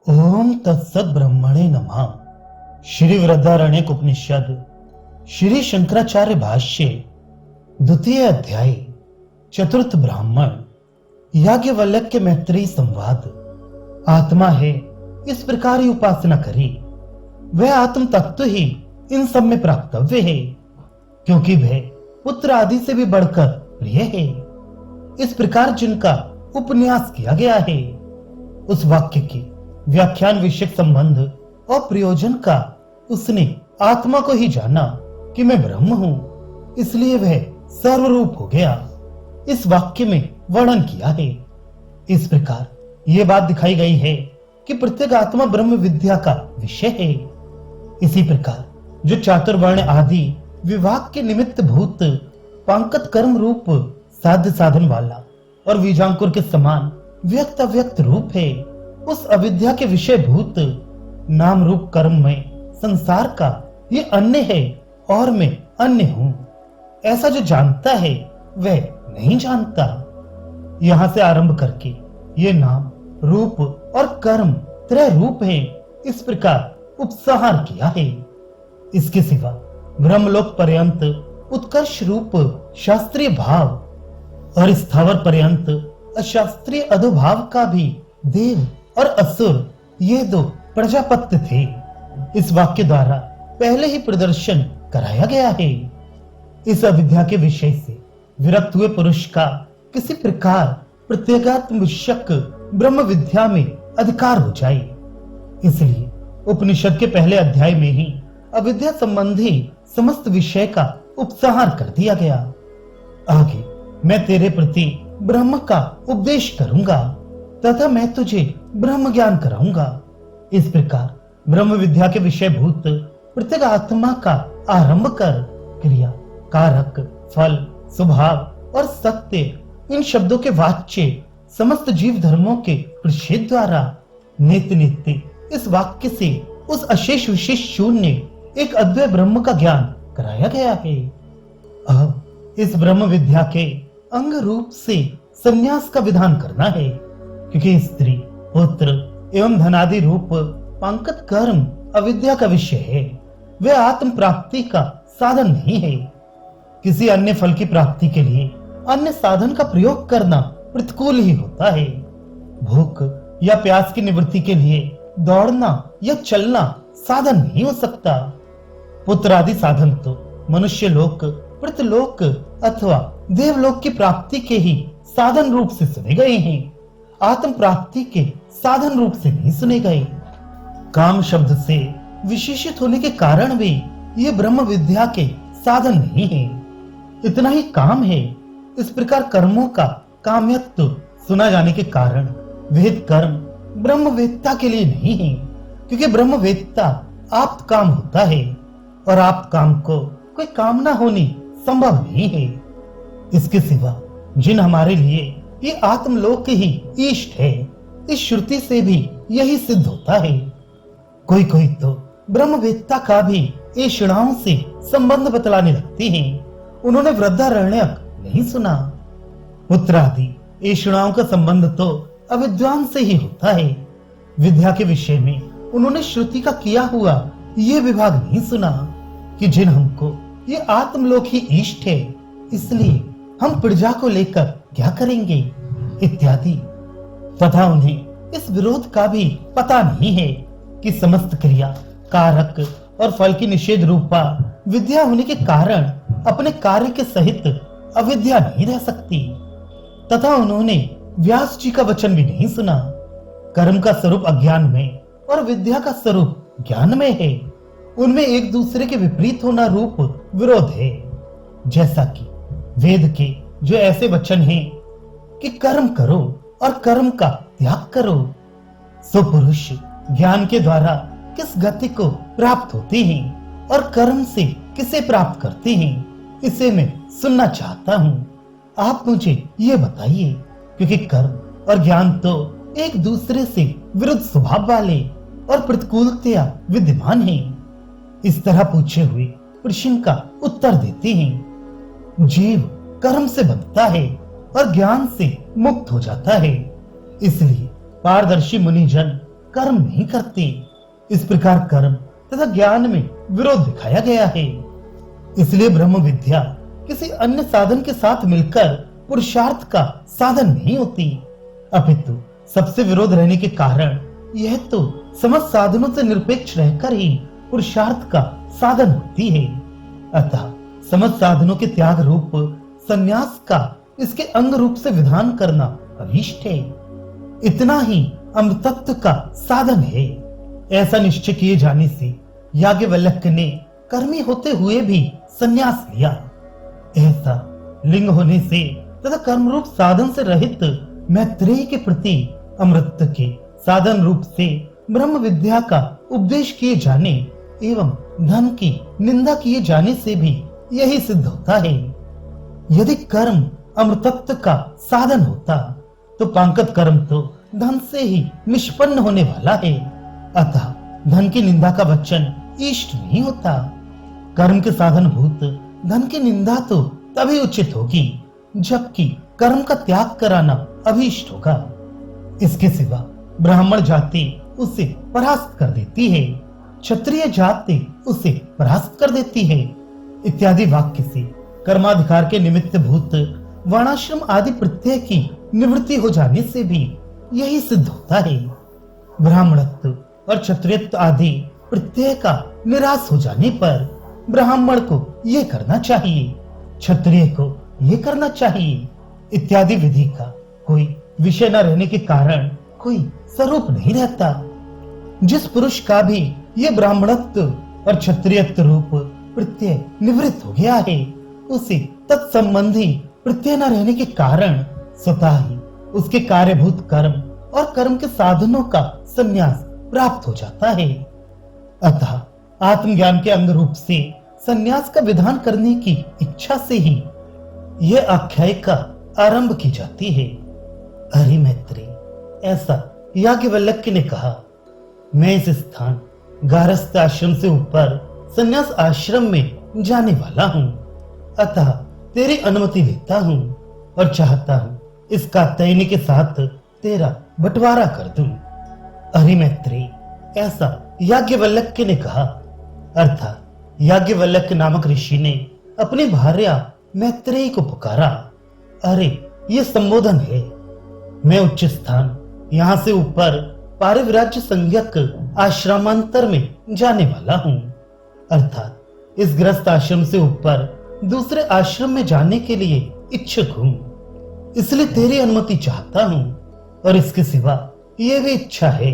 ओम तत्सत ब्रह्मणे नमः। श्री वृद्धारण्यक उपनिषद श्री शंकराचार्य भाष्य द्वितीय अध्याय चतुर्थ ब्राह्मण याज्ञवल्क्य मैत्रेयी संवाद। आत्मा है इस प्रकार ही उपासना करी, वह आत्म तत्व ही इन सब में प्राप्तव्य है, क्योंकि वह पुत्र आदि से भी बढ़कर प्रिय है। इस प्रकार जिनका उपन्यास किया गया है, उस वाक्य के व्याख्यान विषयक संबंध और प्रयोजन का उसने आत्मा को ही जाना कि मैं ब्रह्म हूं, इसलिए वह सर्वरूप हो गया। इस वाक्य में वर्णन किया है। इस प्रकार यह बात दिखाई गई है कि प्रत्येक आत्मा ब्रह्म विद्या का विषय है। इसी प्रकार जो चातुर्वर्ण आदि विभाग के निमित्त भूत पांकत कर्म रूप साध्य साधन वाला और बीजांकुर के समान व्यक्त अव्यक्त रूप है, उस अविद्या के विषय भूत नाम रूप कर्म में संसार का ये अन्य है और मैं अन्य हूं, ऐसा जो जानता है वह नहीं जानता। यहां से आरंभ करके ये नाम रूप और कर्म त्रय रूप है, इस प्रकार उपसंहार किया है। इसके सिवा ब्रह्मलोक पर्यंत उत्कर्ष रूप शास्त्रीय भाव और स्थावर पर्यंत अशास्त्रीय अधोभाव का भी देव और असुर ये दो प्रजापत्य थे। इस वाक्य द्वारा पहले ही प्रदर्शन कराया गया है। इस अविद्या के विषय से विरक्त हुए पुरुष का किसी प्रकार प्रत्येगात्म विषयक ब्रह्म विद्या में अधिकार हो जाए, इसलिए उपनिषद के पहले अध्याय में ही अविद्या संबंधी समस्त विषय का उपसंहार कर दिया गया। आगे मैं तेरे प्रति ब्रह्म का उपदेश करूंगा तथा मैं तुझे ब्रह्म ज्ञान कराऊंगा। इस प्रकार ब्रह्म विद्या के विषय भूत प्रत्येक आत्मा का आरंभ कर क्रिया, कारक, फल, स्वभाव और सत्य इन शब्दों के वाच्य समस्त जीव धर्मों के प्रतिषेध द्वारा नित्य नित्य इस वाक्य से उस अशेष विशेष शून्य एक अद्वैत ब्रह्म का ज्ञान कराया गया है। अब इस ब्रह्म विद्या के अंग रूप से संन्यास का विधान करना है, क्योंकि स्त्री, पुत्र एवं धनादि रूप पांकत कर्म अविद्या का विषय है, वह आत्म प्राप्ति का साधन नहीं है। किसी अन्य फल की प्राप्ति के लिए अन्य साधन का प्रयोग करना प्रतिकूल ही होता है। भूख या प्यास की निवृत्ति के लिए दौड़ना या चलना साधन नहीं हो सकता। पुत्र आदि साधन तो मनुष्य लोक, पृथलोक अथवा देवलोक की प्राप्ति के ही साधन रूप से सुने गए हैं, आत्म प्राप्ति के साधन रूप से नहीं सुने गए। काम शब्द से विशेषित होने के कारण भी ये ब्रह्म विद्या के साधन नहीं है, इतना ही काम है। इस प्रकार कर्मों का काम्यत्व सुना जाने के कारण वेद कर्म ब्रह्मवेत्ता के लिए नहीं है, क्योंकि ब्रह्मवेत्ता आप्त काम होता है और आप्त काम को कोई कामना होनी संभव नहीं है। इसके सिवा जिन हमारे लिए ये आत्मलोक ही इष्ट है, इस श्रुति से भी यही सिद्ध होता है। कोई कोई तो ब्रह्मवेत्ता का भी ऐषणाओं से संबंध बतलाने लगते हैं। उन्होंने वृद्धारण्यक नहीं सुना। पुत्र आदि ऐषणाओं का संबंध तो अविद्वान से ही होता है। विद्या के विषय में उन्होंने श्रुति का किया हुआ ये विभाग नहीं सुना कि जिन हमको ये आत्मलोक ही इष्ट है, इसलिए हम प्रजा को लेकर क्या करेंगे इत्यादि। तथा उन्हें इस विरोध का भी पता नहीं है कि समस्त क्रिया, कारक और फल की निषेध रूपा विद्या होने के कारण अपने कार्य के सहित अविद्या नहीं रह सकती। तथा उन्होंने व्यास जी का वचन भी नहीं सुना। कर्म का स्वरूप अज्ञान में और विद्या का स्वरूप ज्ञान में है, उनमें एक दूसरे के विपरीत होना रूप विरोध है। जैसा कि वेद के जो ऐसे वचन हैं कि कर्म करो और कर्म का त्याग करो, सो पुरुष ज्ञान के द्वारा किस गति को प्राप्त होते हैं और कर्म से किसे प्राप्त करते हैं, इसे मैं सुनना चाहता हूं। आप मुझे ये बताइए, क्योंकि कर्म और ज्ञान तो एक दूसरे से विरुद्ध स्वभाव वाले और प्रतिकूलतया विद्यमान हैं। इस तरह पूछे हुए प्रश्न का उत्तर देते हैं। जीव कर्म से बनता है और ज्ञान से मुक्त हो जाता है, इसलिए पारदर्शी मुनिजन कर्म नहीं करती। इस प्रकार कर्म तथा ज्ञान में विरोध दिखाया गया है। इसलिए ब्रह्म विद्या किसी अन्य साधन के साथ मिलकर पुरुषार्थ का साधन नहीं होती, अपितु सबसे विरोध रहने के कारण यह तो समस्त साधनों से निरपेक्ष रहकर ही पुरुषार्थ का साधन होती है। अतः समस्त साधनों के त्याग रूप संन्यास का इसके अंग रूप से विधान करना अभीष्ट है। इतना ही अमृतत्व का साधन है। ऐसा निश्चय किए जाने से याज्ञवल्क्य ने कर्मी होते हुए भी संन्यास लिया। ऐसा लिंग होने से तथा कर्म रूप साधन से रहित मैत्रेयी के प्रति अमृत के साधन रूप से ब्रह्म विद्या का उपदेश किए जाने एवं धन की निंदा किए जाने से भी यही सिद्ध होता है। यदि कर्म अमृतत्व का साधन होता तो पांकत कर्म तो धन से ही निष्पन्न होने वाला है। अतः धन की निंदा का वचन इष्ट नहीं होता। कर्म के साधन भूत धन की निंदा तो तभी उचित होगी जबकि कर्म का त्याग कराना अभीष्ट होगा। इसके सिवा ब्राह्मण जाति उसे परास्त कर देती है, क्षत्रिय जाति उसे परास्त कर देती है इत्यादि वाक्य से कर्माधिकार के निमित्त भूत वर्णाश्रम आदि प्रत्यय की निवृत्ति हो जाने से भी यही सिद्ध होता है। ब्राह्मणत्व और क्षत्रियत्व आदि प्रत्यय का निराश हो जाने पर ब्राह्मण को ये करना चाहिए, क्षत्रिय को ये करना चाहिए इत्यादि विधि का कोई विषय न रहने के कारण कोई स्वरूप नहीं रहता। जिस पुरुष का भी ये ब्राह्मणत्व और क्षत्रियत्व रूप प्रत्यय निवृत्त हो गया है उसे तत्संबंधी प्रत्यय न रहने के कारण स्वतः ही उसके कार्यभूत कर्म और कर्म के साधनों का संन्यास प्राप्त हो जाता है। अतः आत्मज्ञान के अंग रूप से संन्यास का विधान करने की इच्छा से ही यह आख्यायिका आरंभ की जाती है। अरे मैत्री, ऐसा याज्ञवल्क्य ने कहा। मैं इस स्थान गारस्थ आश्रम से ऊपर संन्यास आश्रम में जाने वाला हूँ, अतः तेरी अनुमति लेता हूँ और चाहता हूँ इस कात्यायनी के साथ तेरा बंटवारा कर दूं। अरे मैत्री, ऐसा याज्ञवल्क्य ने कहा। अर्थात याज्ञवल्क्य नामक ऋषि ने अपनी भार्या मैत्रेयी को पुकारा। अरे ये संबोधन है। मैं उच्च स्थान यहाँ से ऊपर पारिव्राज्य संज्ञक आश्रमांतर में जाने वाला हूँ, अर्थात इस ग्रस्त आश्रम से ऊपर दूसरे आश्रम में जाने के लिए इच्छुक हूँ। इसलिए तेरी अनुमति चाहता हूँ और इसके सिवा यह भी इच्छा है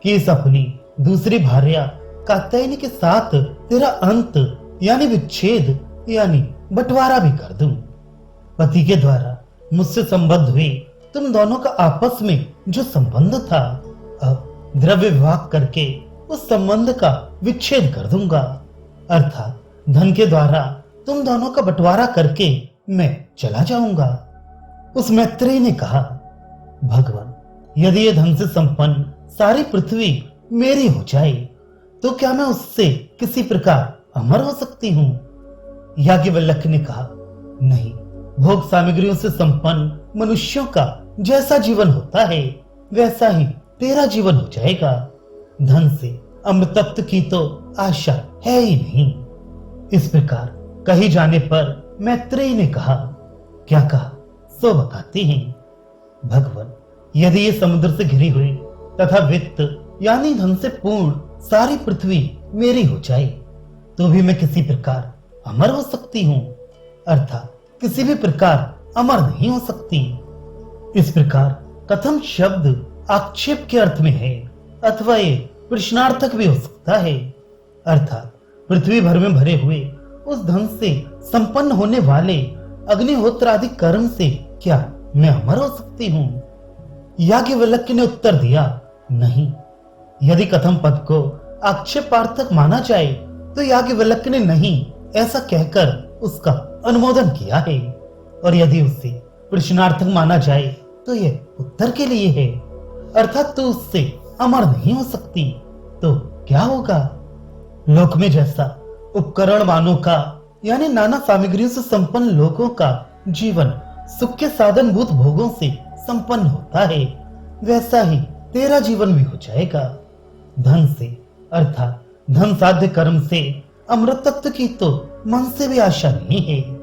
कि इस अपनी दूसरी भार्या कात्यायनी के साथ तेरा अंत यानी विच्छेद यानी बंटवारा भी कर दूं। पति के द्वारा मुझसे संबद्ध हुए तुम दोनों का आपस में जो संबंध था, अब द्रव्य विवाह करके उस संबंध का विच्छेद कर दूंगा, अर्थात धन के द्वारा तुम दोनों का बंटवारा करके मैं चला जाऊंगा। उस मैत्रेयी ने कहा, भगवान, यदि ये धन से संपन्न सारी पृथ्वी मेरी हो जाए तो क्या मैं उससे किसी प्रकार अमर हो सकती हूँ? याज्ञवल्क्य ने कहा, नहीं, भोग सामग्रियों से संपन्न मनुष्यों का जैसा जीवन होता है वैसा ही तेरा जीवन हो जाएगा। धन से अमृतत्व की तो आशा है ही नहीं। इस प्रकार कही जाने पर मैत्रेयी ने कहा, क्या कहा सो बताते हैं। भगवान, यदि ये समुद्र से घिरी हुई तथा वित्त यानी धन से पूर्ण सारी पृथ्वी मेरी हो जाए तो भी मैं किसी प्रकार अमर हो सकती हूँ, अर्थात किसी भी प्रकार अमर नहीं हो सकती। इस प्रकार कथम शब्द आक्षेप के अर्थ में है अथवा ये प्रश्नार्थक भी हो सकता है, अर्थात पृथ्वी भर में भरे हुए उस धन से संपन्न होने वाले अग्निहोत्र आदि कर्म से क्या मैं अमर हो सकती हूँ? याज्ञवल्क्य ने उत्तर दिया, नहीं। यदि कथम पद को आक्षेपार्थक माना जाए तो याज्ञवल्क्य ने नहीं ऐसा कहकर उसका अनुमोदन किया है, और यदि उसे प्रश्नार्थक माना जाए तो यह उत्तर के लिए है, अर्थात तू उससे अमर नहीं हो सकती तो क्या होगा? लोक में जैसा उपकरणवानों का यानी नाना सामग्रियों से संपन्न लोगों का जीवन सुख के साधनभूत भोगों से संपन्न होता है, वैसा ही तेरा जीवन भी हो जाएगा। धन से अर्थात धन साध्य कर्म से अमृत तत्व की तो मन से भी आशा नहीं है।